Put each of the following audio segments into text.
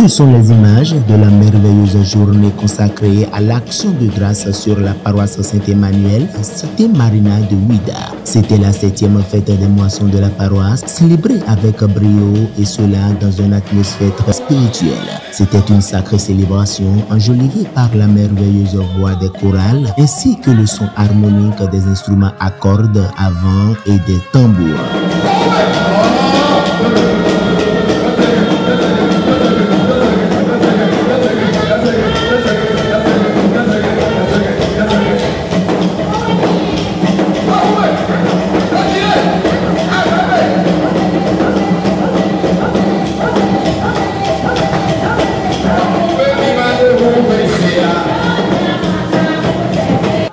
Ce sont les images de la merveilleuse journée consacrée à l'action de grâce sur la paroisse Saint-Emmanuel, cité Marina de Ouidah. C'était la 7e fête des moissons de la paroisse, célébrée avec brio et cela dans une atmosphère très spirituelle. C'était une sacrée célébration enjolivée par la merveilleuse voix des chorales ainsi que le son harmonique des instruments à cordes, à vent et des tambours.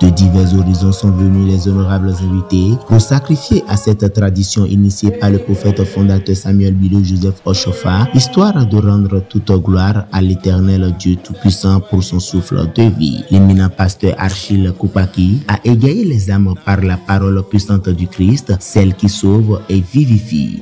De divers horizons sont venus les honorables invités pour sacrifier à cette tradition initiée par le prophète fondateur Samuel Bilo Joseph Oshofa, histoire de rendre toute gloire à l'éternel Dieu Tout-Puissant pour son souffle de vie. L'éminent pasteur Achille Koupaki a égayé les âmes par la parole puissante du Christ, celle qui sauve et vivifie.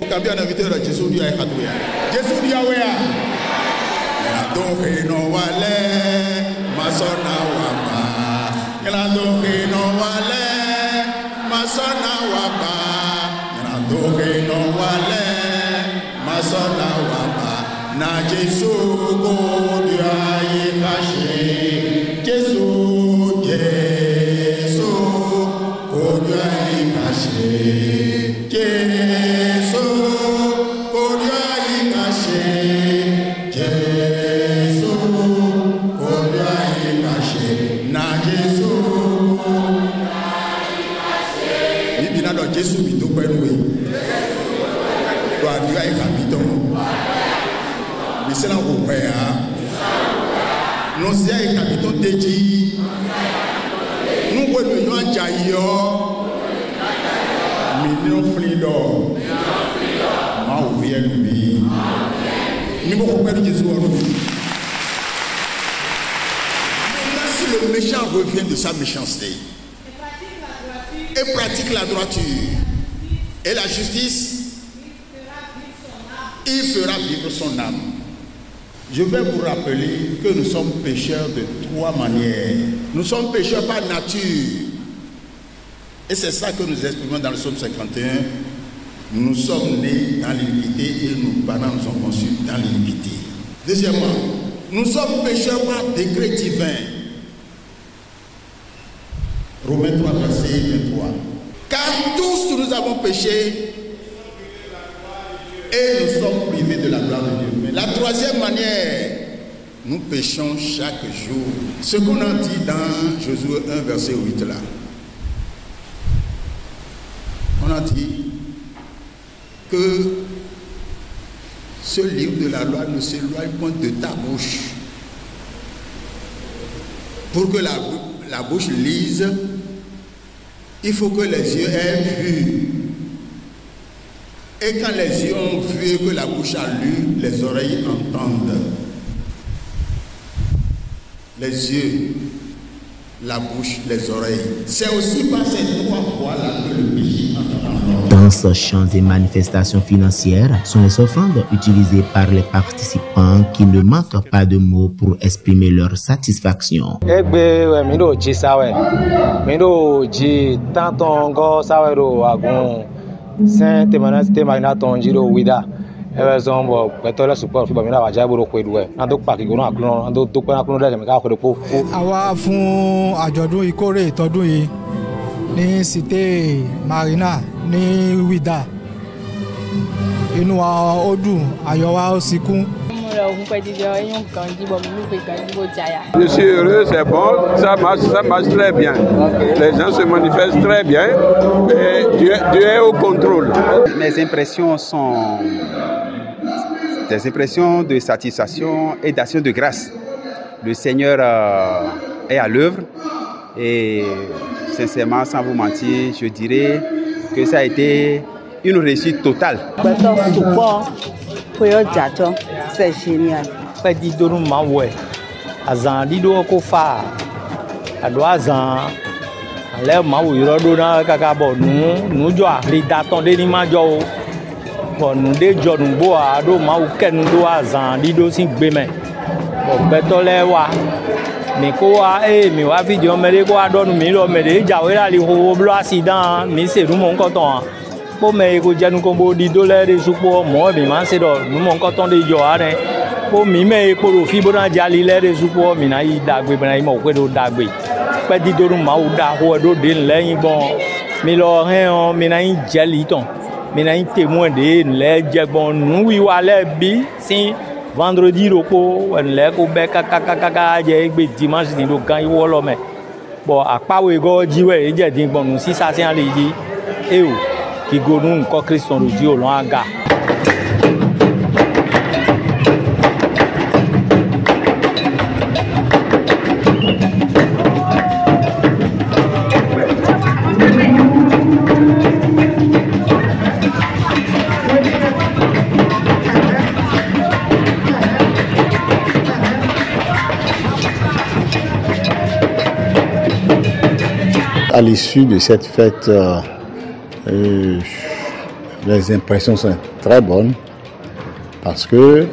Si le méchant revient de sa méchanceté et pratique la droiture et la justice, il fera vivre son âme. Je vais vous rappeler que nous sommes pécheurs de trois manières. Nous sommes pécheurs par nature. Et c'est ça que nous exprimons dans le psaume 51. Nous sommes nés dans l'iniquité et nos parents nous ont conçus dans l'iniquité. Deuxièmement, nous sommes pécheurs par décret divin. Romains 3, verset 23. Car tous nous avons péché et nous sommes privés de la gloire de Dieu. Mais la troisième manière, nous péchons chaque jour. Ce qu'on a dit dans Josué 1, verset 8 là. On a dit que ce livre de la loi ne s'éloigne point de ta bouche. Pour que la bouche lise, il faut que les yeux aient vu. Et quand les yeux ont vu et que la bouche a lu, les oreilles entendent. Les yeux, la bouche, les oreilles. C'est aussi par ces trois voies-là que le péché entre en l'homme. Danses, chants et manifestations financières sont les offrandes utilisées par les participants qui ne manquent pas de mots pour exprimer leur satisfaction. Saint-Emmanuel Tongiro Ouidah. Àwa fún àjọ̀dún ìkórè ìtọ́dún yìí ní cité Marina ní Ouidah. Inú wa ó dùn, ayọ̀ wa ó sì kún. Je suis heureux, c'est bon, ça marche très bien. Les gens se manifestent très bien et Dieu est au contrôle. Mes impressions sont des impressions de satisfaction et d'action de grâce. Le Seigneur est à l'œuvre et sincèrement, sans vous mentir, je dirais que ça a été une réussite totale. C'est génial. Nous betole wa mi ko wa mi wa video me de ko adonu mi lo me de jawe la li ho blo accident mi se du mon koton po me ko janu ko bo di dole de supo mo mi man se do nu mon koton de jo are po mi me ko ro fi bo na jali le de supo mi na yi dagbe bana yi mo ko do dagbe pe di do ma o da ho do de leyin bon mi lo hen mi na yi jali ton mi na yi témoin de le jegbon nu wi wa le bi sin vendredi roko le ko be kaka je gbe dimanche ni do gan iwo lo me bo apawe go jiwe e je din gbonu si sa ti an le yi e o ki gonu nko Christian roji o lo aga. À l'issue de cette fête, les impressions sont très bonnes parce que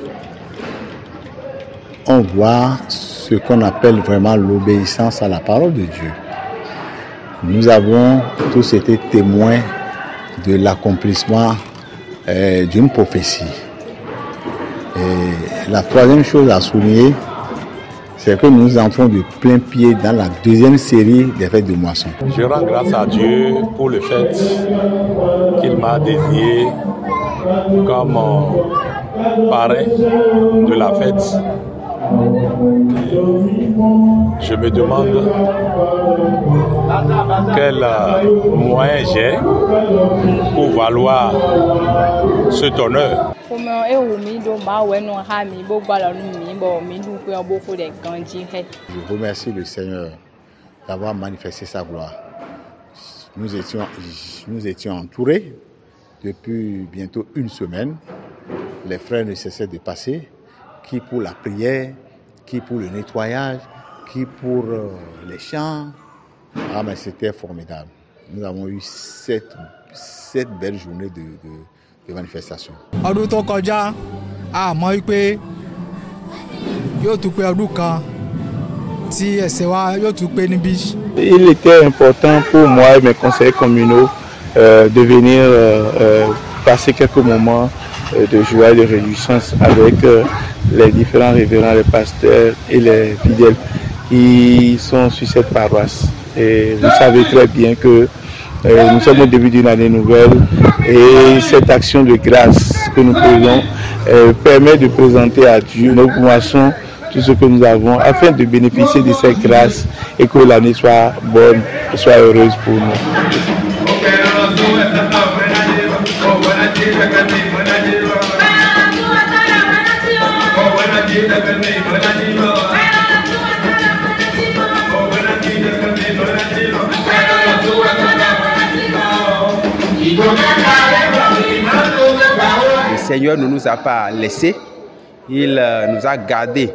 on voit ce qu'on appelle vraiment l'obéissance à la parole de Dieu. Nous avons tous été témoins de l'accomplissement d'une prophétie. Et la troisième chose à souligner, c'est que nous entrons de plein pied dans la deuxième série des fêtes de moisson. Je rends grâce à Dieu pour le fait qu'il m'a désigné comme parrain de la fête. Je me demande quel moyen j'ai pour valoir cet honneur. Je remercie le Seigneur d'avoir manifesté sa gloire. Nous étions entourés depuis bientôt une semaine. Les frères ne cessaient de passer, qui pour la prière, qui pour le nettoyage, qui pour les chants. Ah, mais c'était formidable. Nous avons eu cette belle journée de manifestation. Il était important pour moi et mes conseillers communaux de venir passer quelques moments de joie et de réjouissance avec les différents révérends, les pasteurs et les fidèles qui sont sur cette paroisse. Et vous savez très bien que nous sommes au début d'une année nouvelle et cette action de grâce que nous faisons permet de présenter à Dieu nos moissons, tout ce que nous avons, afin de bénéficier de cette grâce et que l'année soit bonne et soit heureuse pour nous. Le Seigneur ne nous a pas laissés, il nous a gardés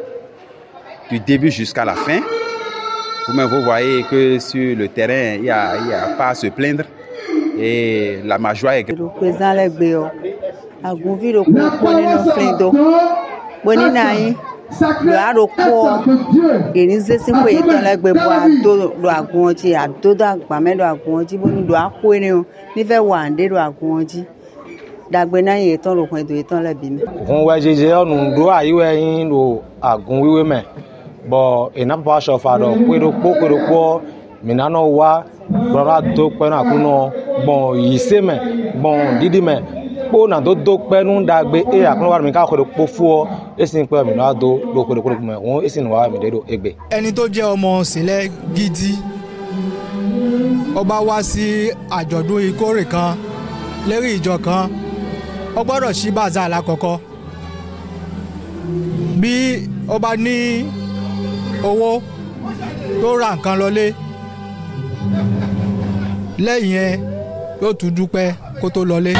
du début jusqu'à la fin. Vous-même, vous voyez que sur le terrain, il n'y a pas à se plaindre et la joie est grande. Bon, et n'a pas chauffé donc maintenant wa brora do pe na kuno bon yise me bon didi me po na do pe nu dagbe e akun wa mi ka ko po fu esin pe mi na do ko me won esin wa mi de do egbe. Ẹni tó jẹ́ ọmọ sílẹ̀ gidi ó bá wá sí àjọ̀dún ìkórè kan lérí ìjọ kan ó gbọ́dọ̀ ṣí bazaar lákọ̀ọ́kọ́ bí ó bá ní owó tó ra nǹkan lọlé lẹ́yìn ẹ̀ yóò tún dúpẹ́ kó tó lọlé.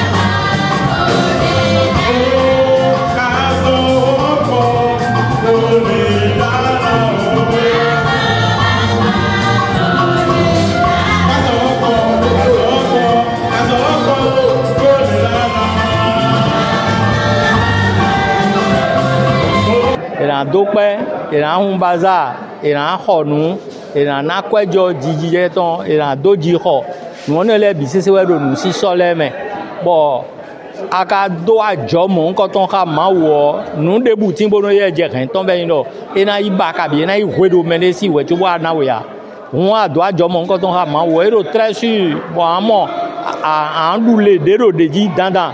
ìrìnàjò pẹ́ et là on bazar et là on et là na kwejo jiji ton et là doji ho nous on les bisi we do nous si sole mais bon aka do ajo mo nkan ton ka ma wo nu de butin bono ye je kan ton be yin do e na iba ka bi na ihwe do mene si we tu wa na we ya won ado ajo mo nkan ton ka ma wo e do très sûr bon amo a ndule de ro de ji dandan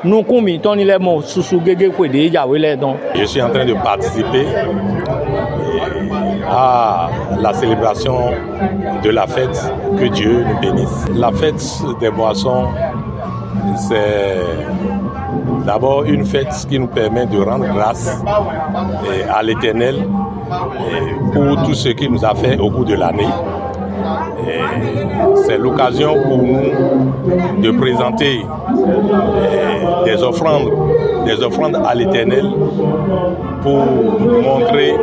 nous komi ton ni le mo susu gege ko de ja we le don. Je suis en train de participer à la célébration de la fête, que Dieu nous bénisse. La fête des boissons, c'est d'abord une fête qui nous permet de rendre grâce à l'Éternel pour tout ce qu'il nous a fait au cours de l'année. C'est l'occasion pour nous de présenter des offrandes à l'Éternel pour montrer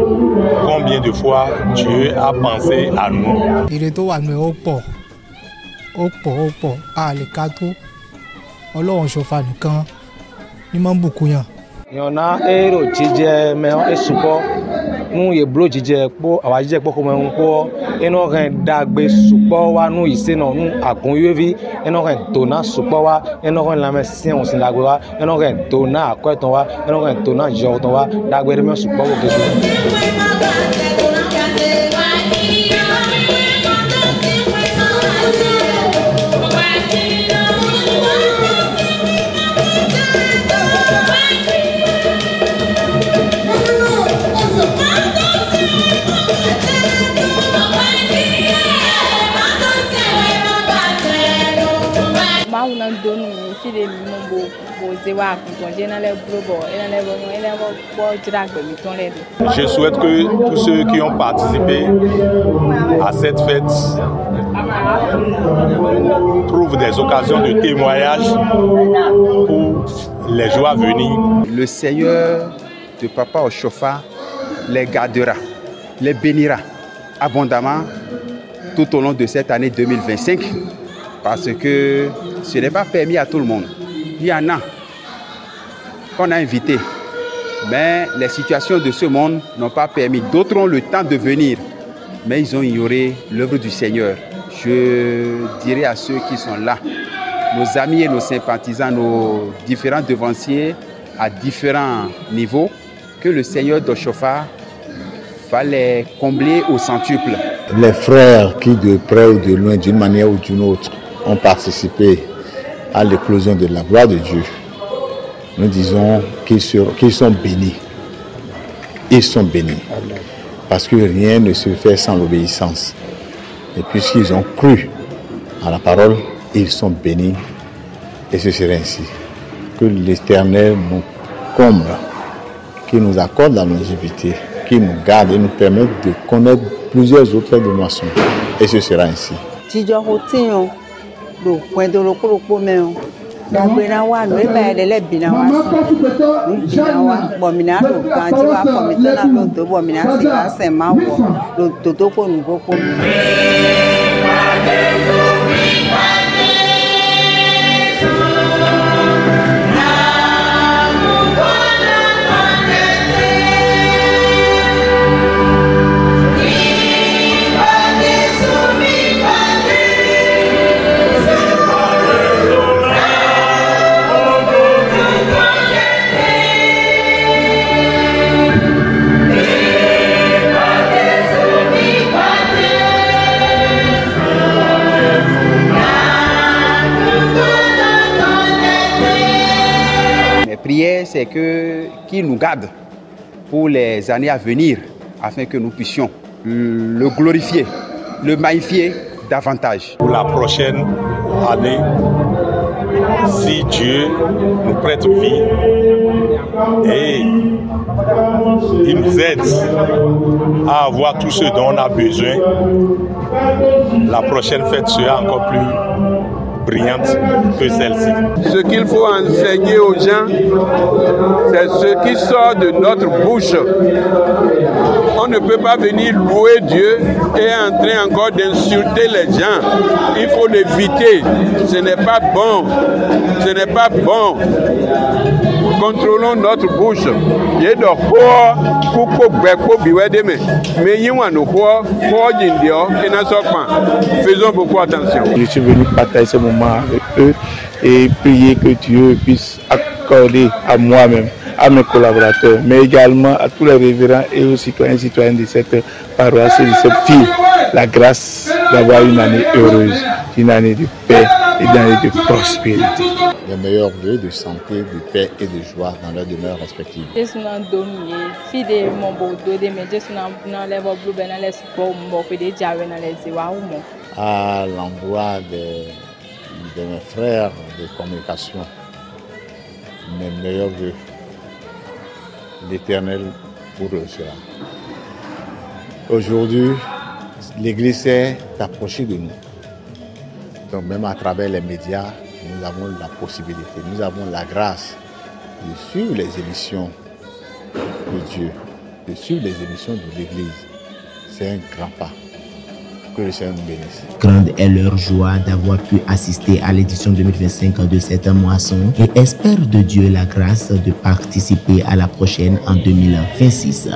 combien de fois Dieu a pensé à nous. Il est au à l'écato, on chauffe nìkan ní máa ń bùkún yàn. Yọ̀nà èrò jíjẹ mẹ́wọ́n èsùpọ̀ nù yèbúrò jíjẹ pọ̀ àwa jíjẹ pọ̀ kó mẹ́wọ́n pọ̀ iná rẹ̀ dàgbé sùpọ̀ wa nù ìsẹ́nà nù àgùnyọ́bí iná rẹ̀ tòná sùpọ̀ wa iná rẹ̀ lamẹ́ sẹ́wọ̀n sí dàgbé wa iná rẹ̀ tòná àkọ́ẹ̀tàn wa iná rẹ̀ tòná jọ̀ọ̀tàn wa dàgbé rẹ̀ mẹ́ sùpọ̀ wò kéṣù. Je souhaite que tous ceux qui ont participé à cette fête trouvent des occasions de témoignage pour les jours à venir. Le Seigneur de Papa Oshofa les gardera, les bénira abondamment tout au long de cette année 2025 parce que ce n'est pas permis à tout le monde. Il y en a qu'on a invités, mais les situations de ce monde n'ont pas permis. D'autres ont le temps de venir, mais ils ont ignoré l'œuvre du Seigneur. Je dirais à ceux qui sont là, nos amis et nos sympathisants, nos différents devanciers à différents niveaux, que le Seigneur d'Oshofa va les combler au centuple. Les frères qui de près ou de loin, d'une manière ou d'une autre, ont participé à l'éclosion de la gloire de Dieu, nous disons qu'ils sont bénis. Ils sont bénis. Parce que rien ne se fait sans l'obéissance. Et puisqu'ils ont cru à la parole, ils sont bénis. Et ce serait ainsi. Que l'Éternel nous comble, qu'il nous accorde la longévité, qu'il nous garde et nous permette de connaître plusieurs autres fêtes de moisson. Et ce sera ainsi. Dagbena wa no eba ele bina wa si bina wa bomina do kan ti wa fo mi tona lo do bomina si ka se ma wo lo to ko nu ko Prière, c'est qu'il nous garde pour les années à venir, afin que nous puissions le glorifier, le magnifier davantage. Pour la prochaine année, si Dieu nous prête vie et il nous aide à avoir tout ce dont on a besoin, la prochaine fête sera encore plus brillante que celle-ci. Ce qu'il faut enseigner aux gens, c'est ce qui sort de notre bouche. On ne peut pas venir louer Dieu et entrer encore d'insulter les gens. Il faut l'éviter. Ce n'est pas bon. Ce n'est pas bon. Contrôlons notre bouche. Faisons beaucoup attention. Je suis venu partager ce moment avec eux et prier que Dieu puisse accorder à moi-même, à mes collaborateurs, mais également à tous les révérends et aux citoyens et citoyennes de cette paroisse et de cette ville, la grâce d'avoir une année heureuse, une année de paix et une année de prospérité. Les meilleurs vœux de santé, de paix et de joie dans leurs demeures respectives. À l'endroit de mes frères de communication, mes meilleurs vœux, l'Éternel pour eux sera. Aujourd'hui, l'Église s'est approchée de nous. Donc même à travers les médias, nous avons la possibilité, nous avons la grâce de suivre les émissions de Dieu, de suivre les émissions de l'Église. C'est un grand pas. Que le Seigneur nous bénisse. Grande est leur joie d'avoir pu assister à l'édition 2025 de cette moisson et espère de Dieu la grâce de participer à la prochaine en 2026.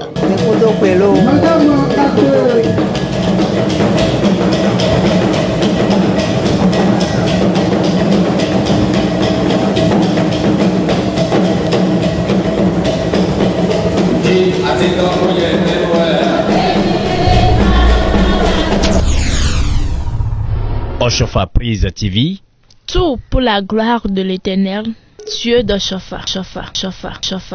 Oshofa Prise TV. Tout pour la gloire de l'Éternel, Dieu de Shofa.